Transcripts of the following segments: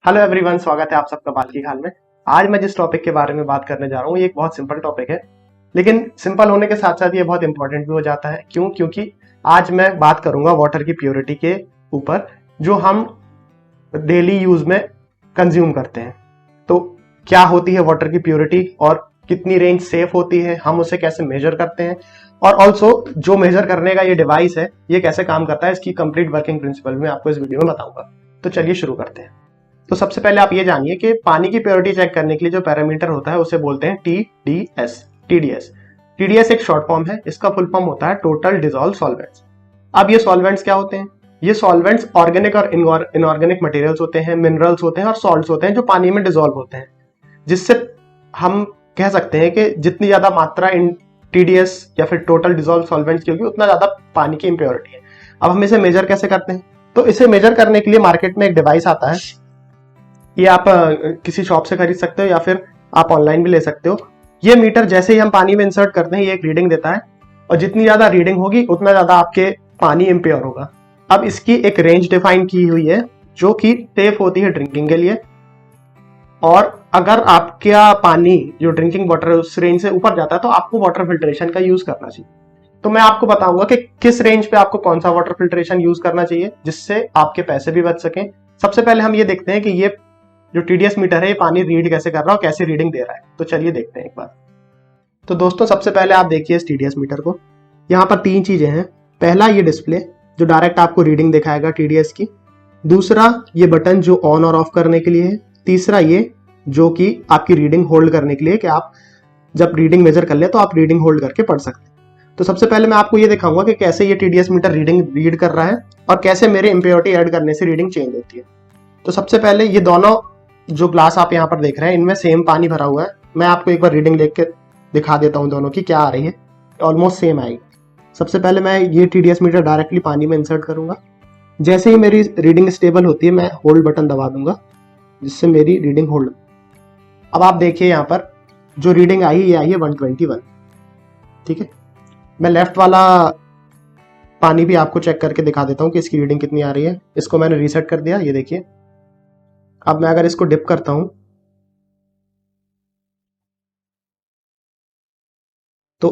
Hello everyone, स्वागत है आप सबका बाल की खाल में। आज मैं जिस टॉपिक के बारे में बात करने जा रहा हूँ ये एक बहुत सिंपल टॉपिक है, लेकिन सिंपल होने के साथ साथ ये बहुत इंपॉर्टेंट भी हो जाता है। क्यों? क्योंकि आज मैं बात करूंगा वाटर की प्योरिटी के ऊपर, जो हम डेली यूज में कंज्यूम करते हैं। तो क्या होती है वाटर की प्योरिटी और कितनी रेंज सेफ होती है, हम उसे कैसे मेजर करते हैं, और ऑल्सो जो मेजर करने का ये डिवाइस है ये कैसे काम करता है, इसकी कंप्लीट वर्किंग प्रिंसिपल मैं आपको इस वीडियो में बताऊंगा। तो चलिए शुरू करते हैं। तो सबसे पहले आप ये जानिए कि पानी की प्योरिटी चेक करने के लिए जो पैरामीटर होता है उसे बोलते हैं टीडीएस। टीडीएस एक शॉर्ट फॉर्म है, इसका फुल फॉर्म होता है टोटल डिसॉल्व सॉल्वेंट्स। अब ये सॉल्वेंट्स क्या होते हैं? ये सॉल्वेंट्स ऑर्गेनिक और इनऑर्गेनिक मटेरियल्स होते हैं, मिनरल्स होते हैं और सॉल्ट्स होते हैं जो पानी में डिसॉल्व होते हैं, जिससे हम कह सकते हैं कि जितनी ज्यादा मात्रा इन टीडीएस या फिर टोटल डिसॉल्व सॉल्वेंट्स की होगी उतना ज्यादा पानी की इम्प्योरिटी है। अब हम इसे मेजर कैसे करते हैं? तो इसे मेजर करने के लिए मार्केट में एक डिवाइस आता है, ये आप किसी शॉप से खरीद सकते हो या फिर आप ऑनलाइन भी ले सकते हो। ये मीटर जैसे ही हम पानी में इंसर्ट करते हैं ये एक रीडिंग देता है, और जितनी ज्यादा रीडिंग होगी उतना ज्यादा आपके पानी इम्प्योर होगा। अब इसकी एक रेंज डिफाइन की हुई है जो कि सेफ होती है ड्रिंकिंग के लिए, और अगर आपका पानी जो ड्रिंकिंग वाटर है उस रेंज से ऊपर जाता है तो आपको वाटर फिल्ट्रेशन का यूज करना चाहिए। तो मैं आपको बताऊंगा कि किस रेंज पे आपको कौन सा वाटर फिल्ट्रेशन यूज करना चाहिए जिससे आपके पैसे भी बच सकें। सबसे पहले हम ये देखते हैं कि ये जो टीडीएस मीटर है ये पानी रीड कैसे कर रहा है और कैसे रीडिंग दे रहा है। तो चलिए देखते हैं एक बार। तो दोस्तों सबसे पहले आप देखिए इस टीडीएस मीटर को। यहाँ पर तीन चीजें हैं। पहला ये डिस्प्ले जो डायरेक्ट आपको रीडिंग दिखाएगा टीडीएस की। दूसरा ये बटन जो ऑन और ऑफ करने के लिए है। तीसरा ये जो कि आपकी रीडिंग होल्ड करने के लिए, कि आप जब रीडिंग मेजर कर ले तो आप रीडिंग होल्ड करके पढ़ सकते हैं। तो सबसे पहले मैं आपको ये दिखाऊंगा कि कैसे ये टीडीएस मीटर रीडिंग रीड कर रहा है और कैसे मेरे इम्प्योरिटी ऐड करने से रीडिंग चेंज होती है। तो सबसे पहले ये दोनों जो ग्लास आप यहाँ पर देख रहे हैं इनमें सेम पानी भरा हुआ है। मैं आपको एक बार रीडिंग देख के दिखा देता हूँ दोनों की क्या आ रही है। ऑलमोस्ट सेम आएगी। सबसे पहले मैं ये टीडीएस मीटर डायरेक्टली पानी में इंसर्ट करूंगा। जैसे ही मेरी रीडिंग स्टेबल होती है मैं होल्ड बटन दबा दूंगा जिससे मेरी रीडिंग होल्ड। अब आप देखिए यहाँ पर जो रीडिंग आई ये आई है 121। ठीक है, मैं लेफ्ट वाला पानी भी आपको चेक करके दिखा देता हूँ कि इसकी रीडिंग कितनी आ रही है। इसको मैंने रीसेट कर दिया, ये देखिए। अब मैं अगर इसको डिप करता हूं तो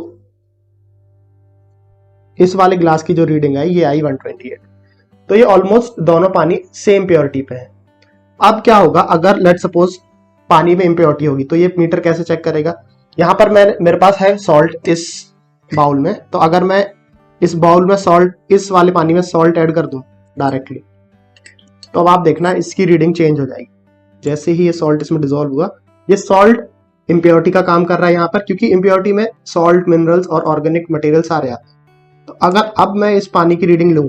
इस वाले ग्लास की जो रीडिंग आई ये आई 128। तो ये ऑलमोस्ट दोनों पानी सेम प्योरिटी पे है। अब क्या होगा अगर लेट सपोज पानी में इम्प्योरिटी होगी तो ये मीटर कैसे चेक करेगा? यहां पर मेरे पास है सॉल्ट इस बाउल में, तो अगर मैं इस बाउल में सॉल्ट, इस वाले पानी में सॉल्ट ऐड कर दूं डायरेक्टली, तो अब आप देखना इसकी रीडिंग चेंज हो जाएगी। जैसे ही ये सॉल्ट इसमें डिसॉल्व हुआ, ये सॉल्ट इम्प्योरिटी का काम कर रहा है यहाँ पर, क्योंकि इम्प्योरिटी में सॉल्ट, मिनरल्स और ऑर्गेनिक मटेरियल सारे आते हैं। तो अगर अब मैं इस पानी की रीडिंग लूं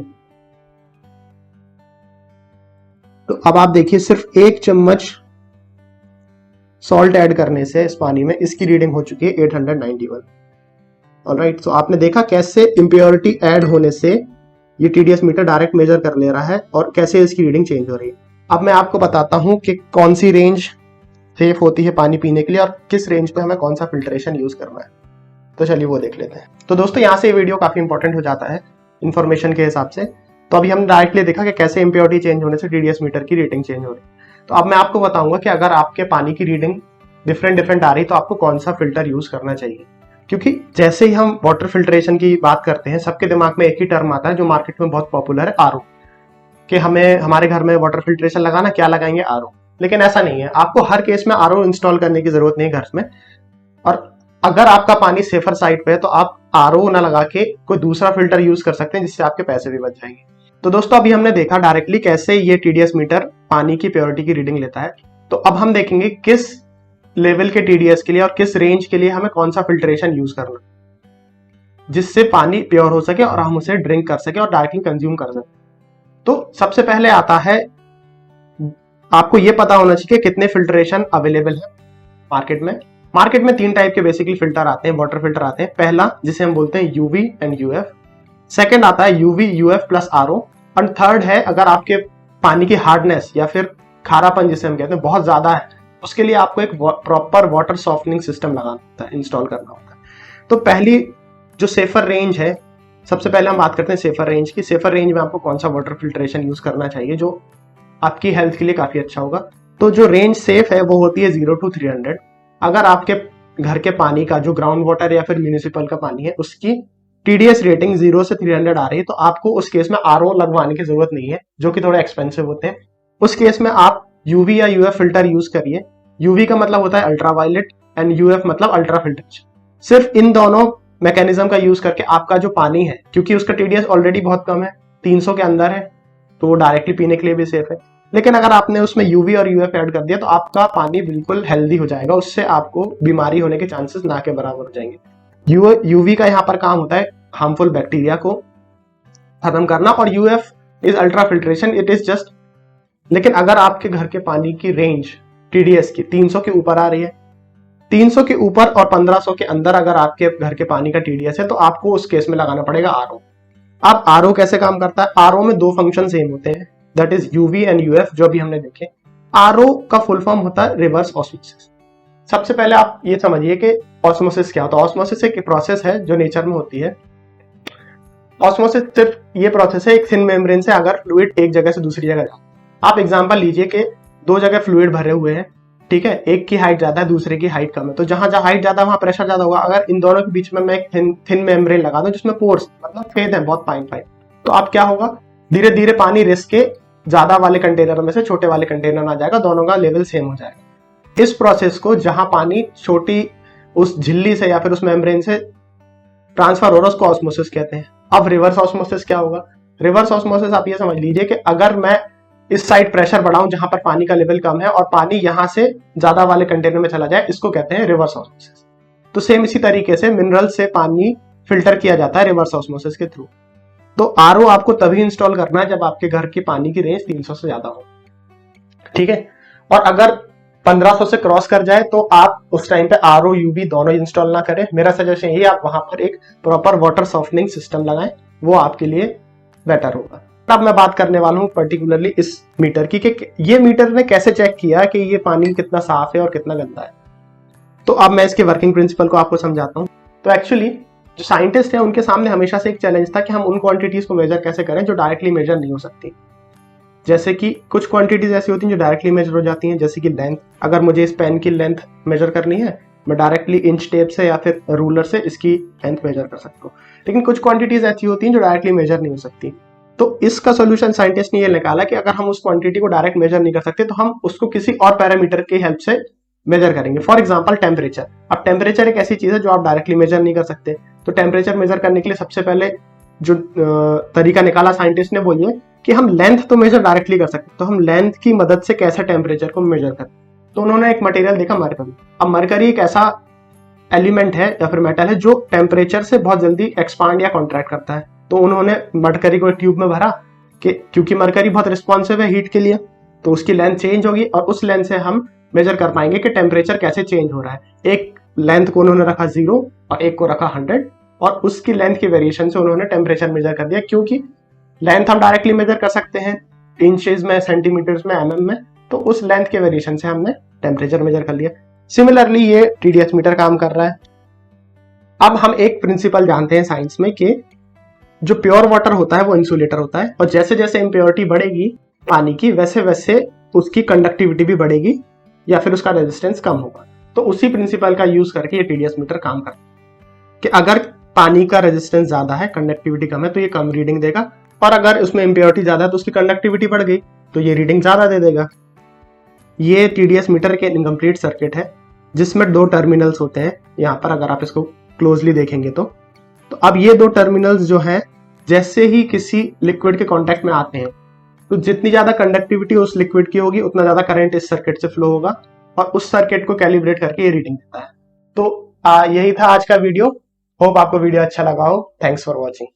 तो अब आप देखिए सिर्फ 1 चम्मच सॉल्ट ऐड करने से इस पानी में इसकी रीडिंग हो चुकी है 891। ऑलराइट, तो आपने देखा कैसे इम्प्योरिटी ऐड होने से ये टीडीएस मीटर डायरेक्ट मेजर कर ले रहा है और कैसे इसकी रीडिंग चेंज हो रही है। अब मैं आपको बताता हूं कि कौन सी रेंज सेफ होती है पानी पीने के लिए और किस रेंज पे हमें कौन सा फिल्ट्रेशन यूज करना है। तो चलिए वो देख लेते हैं। तो दोस्तों यहाँ से ये वीडियो काफी इंपॉर्टेंट हो जाता है इन्फॉर्मेशन के हिसाब से। तो अभी हम डायरेक्टली देखा कि कैसे इम्प्योरिटी चेंज होने से टीडीएस मीटर की रेटिंग चेंज हो रही है। तो अब मैं आपको बताऊंगा कि अगर आपके पानी की रीडिंग डिफरेंट आ रही तो आपको कौन सा फिल्टर यूज करना चाहिए। क्योंकि जैसे ही हम वाटर फिल्ट्रेशन की बात करते हैं सबके दिमाग में एक ही टर्म आता है जो मार्केट में बहुत पॉपुलर है, आरओ। कि हमें हमारे घर में वाटर फिल्ट्रेशन लगाना, क्या लगाएंगे? आरओ। लेकिन ऐसा नहीं है, आपको हर केस में आरओ इंस्टॉल करने की जरूरत नहीं है घर में। और अगर आपका पानी सेफर साइड पे है तो आप आरओ ना लगा के कोई दूसरा फिल्टर यूज कर सकते हैं जिससे आपके पैसे भी बच जाएंगे। तो दोस्तों अभी हमने देखा डायरेक्टली कैसे ये टीडीएस मीटर पानी की प्योरिटी की रीडिंग लेता है। तो अब हम देखेंगे किस लेवल के टीडीएस के लिए और किस रेंज के लिए हमें कौन सा फिल्ट्रेशन यूज करना जिससे पानी प्योर हो सके और हम उसे ड्रिंक कर सके और डायरेक्टली कंज्यूम कर सके। तो सबसे पहले आता है, आपको यह पता होना चाहिए कितने फिल्ट्रेशन अवेलेबल है मार्केट में। मार्केट में 3 टाइप के बेसिकली फिल्टर आते हैं, वाटर फिल्टर आते हैं। पहला जिसे हम बोलते हैं यूवी एंड यूएफ। सेकंड आता है यूवी यूएफ प्लस आरओ। और थर्ड है अगर आपके पानी की हार्डनेस या फिर खारापन जिसे हम कहते हैं बहुत ज्यादा है, उसके लिए आपको एक प्रॉपर वाटर सॉफ्टनिंग सिस्टम लगाना होता है, इंस्टॉल करना होता है। तो पहली जो सेफर रेंज है, सबसे पहले हम बात करते हैं सेफर रेंज की। सेफर रेंज में आपको कौन सा वाटर फिल्ट्रेशन यूज करना चाहिए जो आपकी हेल्थ के लिए काफी अच्छा होगा। तो जो रेंज सेफ है वो होती है 0 to 300। अगर आपके घर के पानी का जो ग्राउंड वाटर या फिर म्यूनिसिपल का पानी है उसकी टीडीएस रेटिंग 0 से 300 आ रही है, तो आपको उस केस में आरओ लगवाने की जरूरत नहीं है, जो कि थोड़े एक्सपेंसिव होते हैं। उस केस में आप यूवी या यूएफ फिल्टर यूज करिए। यूवी का मतलब होता है अल्ट्रावायलेट एंड यूएफ मतलब अल्ट्रा फिल्ट्रेशन। सिर्फ इन दोनों मैकेनिज्म का यूज करके आपका जो पानी है, क्योंकि उसका टीडीएस ऑलरेडी बहुत कम है, 300 के अंदर है, तो वो डायरेक्टली पीने के लिए भी सेफ है। लेकिन अगर आपने उसमें यूवी और यूएफ ऐड कर दिया तो आपका पानी बिल्कुल हेल्दी हो जाएगा, उससे आपको बीमारी होने के चांसेस ना के बराबर हो जाएंगे। यूवी का यहाँ पर काम होता है हार्मफुल बैक्टीरिया को खत्म करना, और UF is ultra filtration, it is just. लेकिन अगर आपके घर के पानी की रेंज टीडीएस की 300 के ऊपर आ रही है, 300 के ऊपर और 1500 के अंदर अगर आपके घर के पानी का टीडीएस है, तो आपको उस केस में लगाना पड़ेगा आरओ। अब आरओ कैसे काम करता है? आरओ में दो फंक्शन सेम होते हैं, that is UV and UF, जो भी हमने देखे। आरओ का फुल फॉर्म होता है रिवर्स ऑस्मोसिस। सबसे पहले आप ये समझिए कि ऑस्मोसिस क्या होता है। ऑस्मोसिस एक प्रोसेस है जो नेचर में होती है। ऑस्मोसिस सिर्फ ये प्रोसेस है एक थिन मेम्ब्रेन से अगर फ्लूइड एक जगह से दूसरी जगह जाए। आप एग्जांपल लीजिए कि दो जगह फ्लूइड भरे हुए हैं, ठीक है, एक की हाइट ज्यादा है, दूसरे की हाइट कम है, तो जहां जहां हाइट ज्यादा है वहां प्रेशर ज्यादा होगा। अगर इन दोनों के बीच में मैं एक थिन मेम्ब्रेन लगा दूं जिसमें पोर्स मतलब छेद है बहुत फाइन, तो अब क्या होगा, धीरे धीरे पानी रिस्क के ज्यादा वाले कंटेनर में से छोटे वाले कंटेनर में आ जाएगा, दोनों का लेवल सेम हो जाएगा। इस प्रोसेस को जहां पानी छोटी उस झिल्ली से या फिर उस मेम्ब्रेन से ट्रांसफर हो रहा है उसको ऑस्मोसिस कहते हैं। अब रिवर्स ऑस्मोसिस क्या होगा? रिवर्स ऑस्मोसिस आप ये समझ लीजिए कि अगर मैं इस साइड प्रेशर बढ़ाऊं जहां पर पानी का लेवल कम है और पानी यहां से ज्यादा वाले कंटेनर में चला जाए, इसको कहते हैं रिवर्स ऑस्मोसिस। तो सेम इसी तरीके से मिनरल से पानी फिल्टर किया जाता है रिवर्स ऑस्मोसिस के थ्रू। तो आरओ आपको तभी इंस्टॉल करना है जब आपके घर की पानी की रेंज 300 से ज्यादा हो, ठीक है। और अगर 1500 से क्रॉस कर जाए तो आप उस टाइम पे आरओ यूवी दोनों इंस्टॉल ना करें। मेरा सजेशन यही, आप वहां पर एक प्रॉपर वाटर सॉफ्टनिंग सिस्टम लगाएं, वो आपके लिए बेटर होगा। अब मैं बात करने वाला हूं पर्टिकुलरली इस मीटर की कि ये मीटर ने कैसे चेक किया कि ये पानी कितना साफ है और कितना गंदा है। तो अब मैं इसके वर्किंग प्रिंसिपल को आपको समझाता हूं। तो एक्चुअली जो साइंटिस्ट हैं उनके सामने हमेशा से एक चैलेंज था कि हम उन क्वांटिटीज को मेजर कैसे करें जो डायरेक्टली मेजर नहीं हो सकती। जैसे कि कुछ क्वांटिटीज ऐसी होती हैं जो डायरेक्टली मेजर हो जाती हैं, जैसे कि लेंथ। अगर मुझे इस पेन की लेंथ मेजर करनी है, मैं डायरेक्टली इंच टेप से या फिर रूलर से इसकी लेंथ मेजर कर सकता हूँ। लेकिन कुछ क्वांटिटीज ऐसी होती हैं जो डायरेक्टली मेजर नहीं हो सकती। तो इसका सोल्यूशन साइंटिस्ट ने ये निकाला कि अगर हम उस क्वांटिटी को डायरेक्ट मेजर नहीं कर सकते तो हम उसको किसी और पैरामीटर की हेल्प से मेजर करेंगे। For example temperature. अब टेम्परेचर एक ऐसी चीज है जो आप डायरेक्टली मेजर नहीं कर सकते, तो टेम्परेचर मेजर करने के लिए सबसे पहले जो तरीका निकाला साइंटिस्ट ने वो ये कि हम लेंथ तो मेजर डायरेक्टली कर सकते, तो हम लेंथ की मदद से कैसे टेम्परेचर को मेजर करें। तो उन्होंने एक मटेरियल देखा, मरकरी। अब मरकरी एक ऐसा एलिमेंट है या फिर मेटल है जो टेम्परेचर से बहुत जल्दी एक्सपांड या कॉन्ट्रैक्ट करता है। तो उन्होंने मरकरी को एक ट्यूब में भरा कि क्योंकि मरकरी बहुत रिस्पॉन्सिव है हीट के लिए, तो उसकी लेंथ चेंज होगी और उस लेंथ से हम मेजर कर पाएंगे कि टेम्परेचर कैसे चेंज हो रहा है। एक लेंथ को उन्होंने रखा 0 और एक को रखा 100, और उसकी लेंथ की वेरिएशन से उन्होंने टेम्परेचर मेजर कर दिया। क्योंकि लेंथ हम डायरेक्टली मेजर कर सकते हैं इंचेस में, सेंटीमीटर्स में, mm में, तो उस लेंथ के वेरिएशन से हमने टेम्परेचर मेजर कर लिया। सिमिलरली ये टीडीएस मीटर काम कर रहा है। अब हम एक प्रिंसिपल जानते हैं साइंस में कि जो प्योर वाटर होता है वो इंसुलेटर होता है, और जैसे जैसे इम्प्योरिटी बढ़ेगी पानी की वैसे वैसे उसकी कंडक्टिविटी भी बढ़ेगी या फिर उसका रेजिस्टेंस कम होगा। तो उसी प्रिंसिपल का यूज करके ये टीडीएस मीटर काम करता है कि अगर पानी का रेजिस्टेंस ज्यादा है, कंडक्टिविटी कम है, तो ये कम रीडिंग देगा, और अगर उसमें इम्प्योरिटी ज्यादा है तो उसकी कंडक्टिविटी बढ़ गई तो ये रीडिंग ज्यादा दे देगा। ये टीडीएस मीटर के इनकम्प्लीट सर्किट है जिसमें 2 टर्मिनल्स होते हैं। यहाँ पर अगर आप इसको क्लोजली देखेंगे तो अब ये 2 टर्मिनल्स जो हैं जैसे ही किसी लिक्विड के कांटेक्ट में आते हैं तो जितनी ज्यादा कंडक्टिविटी उस लिक्विड की होगी उतना ज्यादा करंट इस सर्किट से फ्लो होगा, और उस सर्किट को कैलिब्रेट करके ये रीडिंग देता है। तो यही था आज का वीडियो। होप आपको वीडियो अच्छा लगा हो। Thanks for watching.